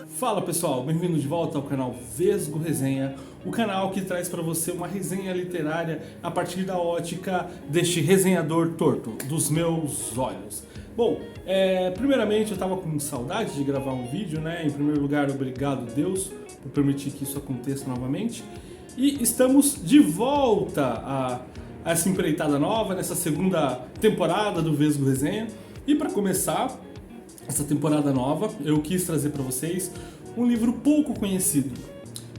Fala pessoal, bem-vindo de volta ao canal Vesgo Resenha, o canal que traz para você uma resenha literária a partir da ótica deste resenhador torto, dos meus olhos. Bom, primeiramente eu estava com saudade de gravar um vídeo, né? Em primeiro lugar, obrigado Deus por permitir que isso aconteça novamente. E estamos de volta a essa empreitada nova, nessa segunda temporada do Vesgo Resenha. E para começar essa temporada nova, eu quis trazer para vocês um livro pouco conhecido.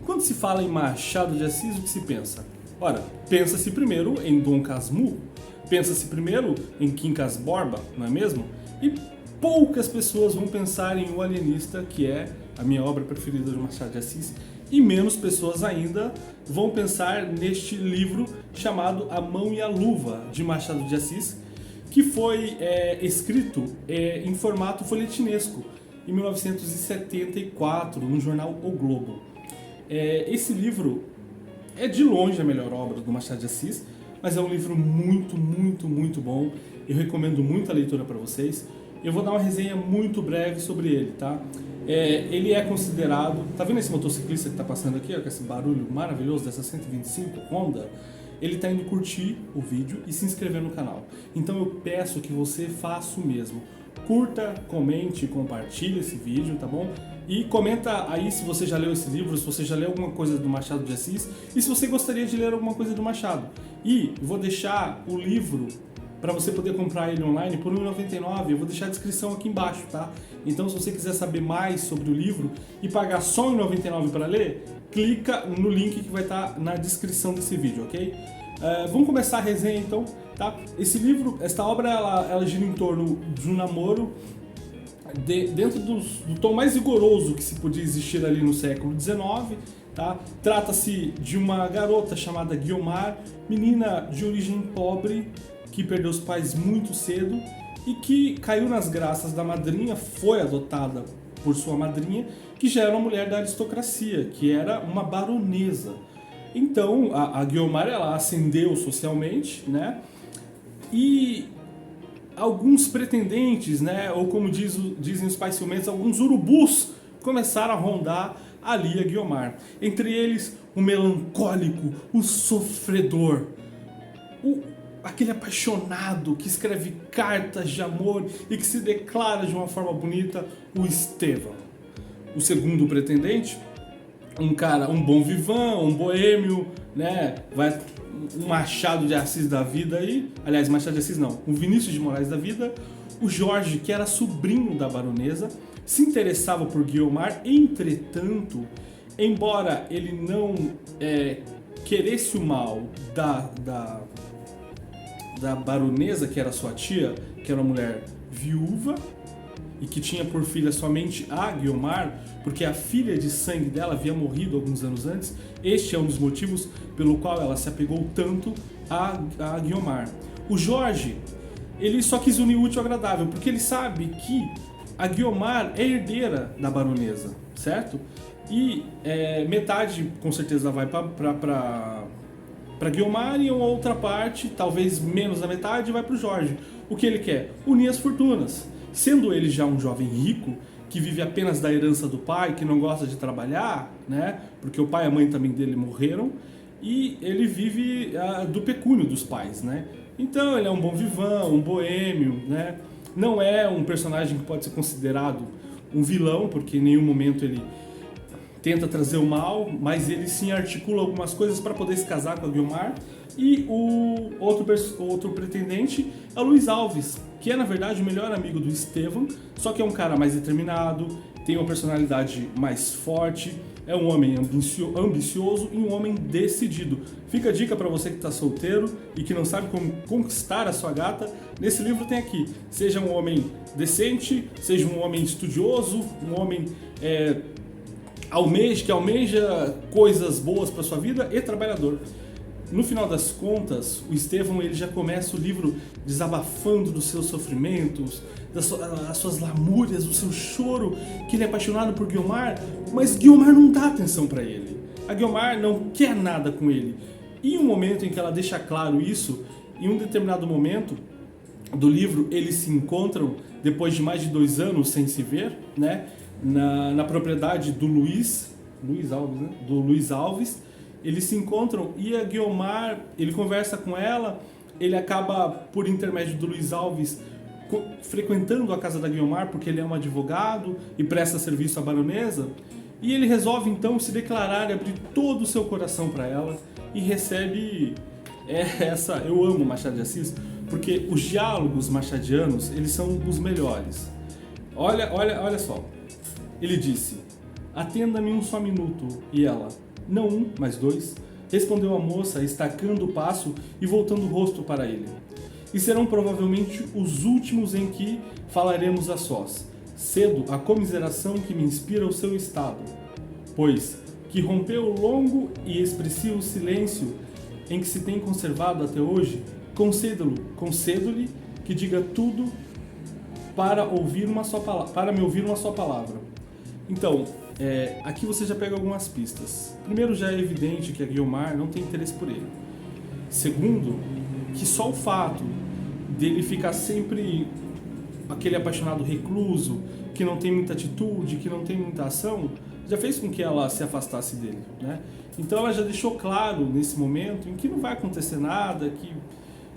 Quando se fala em Machado de Assis, o que se pensa? Ora, pensa-se primeiro em Dom Casmurro, pensa-se primeiro em Quincas Borba, não é mesmo? E poucas pessoas vão pensar em O Alienista, que é a minha obra preferida de Machado de Assis, e menos pessoas ainda vão pensar neste livro chamado A Mão e a Luva, de Machado de Assis, que foi escrito em formato folhetinesco, em 1974, no jornal O Globo. Esse livro é de longe a melhor obra do Machado de Assis, mas é um livro muito bom. Eu recomendo muito a leitura para vocês. Eu vou dar uma resenha muito breve sobre ele, tá? Ele é considerado... Tá vendo esse motociclista que tá passando aqui, ó, com esse barulho maravilhoso dessa 125 Honda? Ele está indo curtir o vídeo e se inscrever no canal. Então eu peço que você faça o mesmo. Curta, comente, compartilhe esse vídeo, tá bom? E comenta aí se você já leu esse livro, se você já leu alguma coisa do Machado de Assis e se você gostaria de ler alguma coisa do Machado. E vou deixar o livro para você poder comprar ele online por R$ 1,99. Eu vou deixar a descrição aqui embaixo, tá? Então se você quiser saber mais sobre o livro e pagar só R$ 1,99 para ler, clica no link que vai estar na descrição desse vídeo, ok? Vamos começar a resenha então, tá? Esse livro, esta obra, ela gira em torno de um namoro dentro do tom mais rigoroso que se podia existir ali no século XIX, tá? Trata-se de uma garota chamada Guiomar, menina de origem pobre, que perdeu os pais muito cedo e que caiu nas graças da madrinha, foi adotada por sua madrinha, que já era uma mulher da aristocracia, que era uma baronesa. Então, a Guiomar, ela ascendeu socialmente, né? E alguns pretendentes, né? Ou como dizem os pais ciumentos, alguns urubus começaram a rondar ali a Guiomar. Entre eles, o melancólico, o sofredor, aquele apaixonado que escreve cartas de amor e que se declara de uma forma bonita, o Estevão. O segundo pretendente, um bom vivant, um boêmio, né? Um Machado de Assis da vida aí, aliás, Machado de Assis não, um Vinícius de Moraes da vida. O Jorge, que era sobrinho da baronesa, se interessava por Guiomar, entretanto, embora ele não queresse o mal da baronesa, que era sua tia, que era uma mulher viúva e que tinha por filha somente a Guiomar, porque a filha de sangue dela havia morrido alguns anos antes. Este é um dos motivos pelo qual ela se apegou tanto a Guiomar. O Jorge, ele só quis unir o útil ao agradável, porque ele sabe que a Guiomar é herdeira da baronesa, certo? E metade com certeza vai para Guiomar e a outra parte, talvez menos da metade, vai para o Jorge. O que ele quer? Unir as fortunas. Sendo ele já um jovem rico, que vive apenas da herança do pai, que não gosta de trabalhar, né? Porque o pai e a mãe também dele morreram, e ele vive do pecúlio dos pais, né? Então ele é um bom vivant, um boêmio, né? Não é um personagem que pode ser considerado um vilão, porque em nenhum momento ele tenta trazer o mal, mas ele sim articula algumas coisas para poder se casar com a Guiomar. E o outro pretendente é o Luiz Alves, que é na verdade o melhor amigo do Estevão, só que é um cara mais determinado, tem uma personalidade mais forte, é um homem ambicioso e um homem decidido. Fica a dica para você que está solteiro e que não sabe como conquistar a sua gata, nesse livro tem aqui: seja um homem decente, seja um homem estudioso, um homem que almeja coisas boas para sua vida e trabalhador. No final das contas, o Estevão ele já começa o livro desabafando dos seus sofrimentos, das suas lamúrias, do seu choro, que ele é apaixonado por Guiomar, mas Guiomar não dá atenção para ele. A Guiomar não quer nada com ele. E um momento em que ela deixa claro isso, em um determinado momento do livro, eles se encontram depois de mais de 2 anos sem se ver, né? Na propriedade do Luiz Alves, né? Do Luiz Alves. Eles se encontram e a Guiomar, ele conversa com ela, ele acaba, por intermédio do Luiz Alves, frequentando a casa da Guiomar, porque ele é um advogado e presta serviço à baronesa, e ele resolve então se declarar e abrir todo o seu coração para ela, e recebe essa... Eu amo Machado de Assis, porque os diálogos machadianos, eles são os melhores. Olha só, ele disse: "Atenda-me um só minuto", e ela: "Não um, mas 2", respondeu a moça, estacando o passo e voltando o rosto para ele. "E serão provavelmente os últimos em que falaremos a sós. Cedo a comiseração que me inspira o seu estado, pois que rompeu o longo e expressivo silêncio em que se tem conservado até hoje, concedo-lhe que diga tudo para me ouvir uma só palavra." Então, aqui você já pega algumas pistas. Primeiro, já é evidente que a Guiomar não tem interesse por ele. Segundo, que só o fato dele ficar sempre aquele apaixonado recluso, que não tem muita atitude, que não tem muita ação, já fez com que ela se afastasse dele, né? Então ela já deixou claro nesse momento em que não vai acontecer nada, que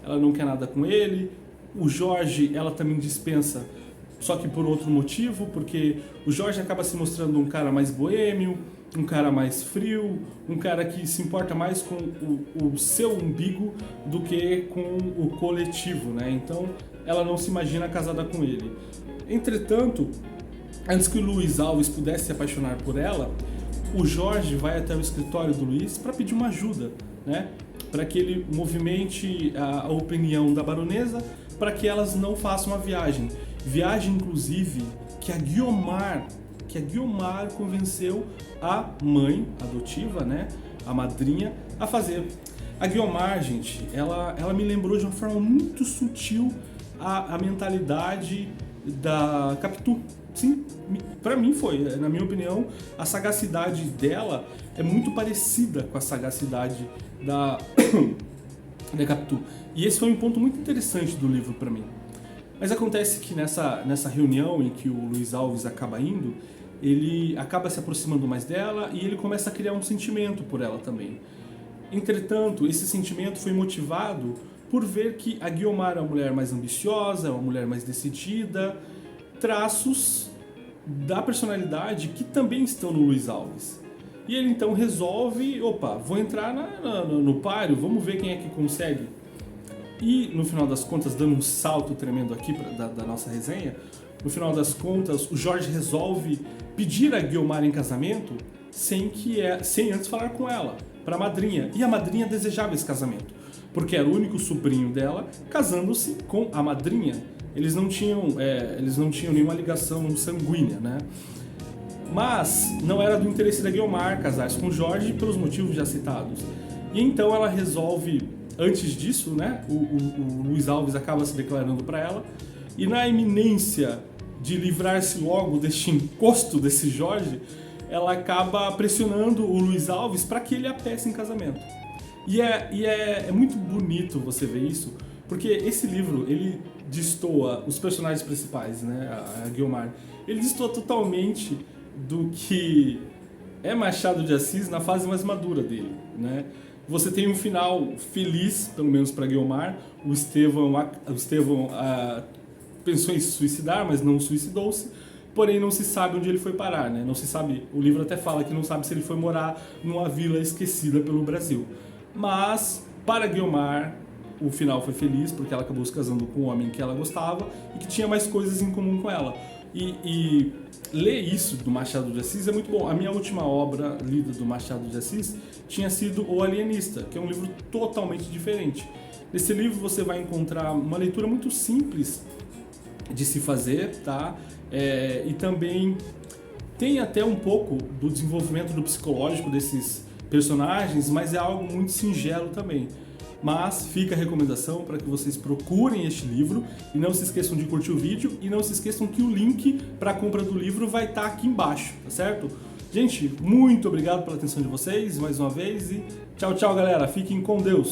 ela não quer nada com ele. O Jorge, ela também dispensa, só que por outro motivo, porque o Jorge acaba se mostrando um cara mais boêmio, um cara mais frio, um cara que se importa mais com o seu umbigo do que com o coletivo, né? Então ela não se imagina casada com ele. Entretanto, antes que o Luiz Alves pudesse se apaixonar por ela, o Jorge vai até o escritório do Luiz para pedir uma ajuda, né? Para que ele movimente a opinião da baronesa para que elas não façam a viagem. Viagem, inclusive, que a Guiomar convenceu a mãe adotiva, né, a madrinha, a fazer. A Guiomar, gente, ela me lembrou de uma forma muito sutil a mentalidade da Capitu. Sim, pra mim foi. Na minha opinião, a sagacidade dela é muito parecida com a sagacidade da Capitu. E esse foi um ponto muito interessante do livro pra mim. Mas acontece que nessa reunião em que o Luiz Alves acaba indo, ele acaba se aproximando mais dela e ele começa a criar um sentimento por ela também. Entretanto, esse sentimento foi motivado por ver que a Guiomar é uma mulher mais ambiciosa, é uma mulher mais decidida, traços da personalidade que também estão no Luiz Alves. E ele então resolve, vou entrar no páreo, vamos ver quem é que consegue. E no final das contas, dando um salto tremendo aqui da nossa resenha, no final das contas, o Jorge resolve pedir a Guiomar em casamento sem antes falar com ela, para a madrinha. E a madrinha desejava esse casamento, porque era o único sobrinho dela casando-se com a madrinha. Eles não tinham nenhuma ligação sanguínea, né? Mas não era do interesse da Guiomar casar-se com o Jorge pelos motivos já citados. E então ela resolve, antes disso, né, o Luiz Alves acaba se declarando para ela, e na iminência de livrar-se logo deste encosto desse Jorge, ela acaba pressionando o Luiz Alves para que ele a peça em casamento. E é muito bonito você ver isso, porque esse livro, ele destoa os personagens principais, né, a Guiomar, ele destoa totalmente do que é Machado de Assis na fase mais madura dele, né? Você tem um final feliz, pelo menos para Guiomar. O Estevão pensou em se suicidar, mas não suicidou-se. Porém, não se sabe onde ele foi parar, né? Não se sabe. O livro até fala que não sabe se ele foi morar numa vila esquecida pelo Brasil. Mas para Guiomar, o final foi feliz porque ela acabou se casando com um homem que ela gostava e que tinha mais coisas em comum com ela. E ler isso do Machado de Assis é muito bom. A minha última obra lida do Machado de Assis tinha sido O Alienista, que é um livro totalmente diferente. Nesse livro você vai encontrar uma leitura muito simples de se fazer, tá? E também tem até um pouco do desenvolvimento do psicológico desses personagens, mas é algo muito singelo também. Mas fica a recomendação para que vocês procurem este livro e não se esqueçam de curtir o vídeo e não se esqueçam que o link para a compra do livro vai estar aqui embaixo, tá certo? Gente, muito obrigado pela atenção de vocês mais uma vez e tchau, tchau, galera. Fiquem com Deus.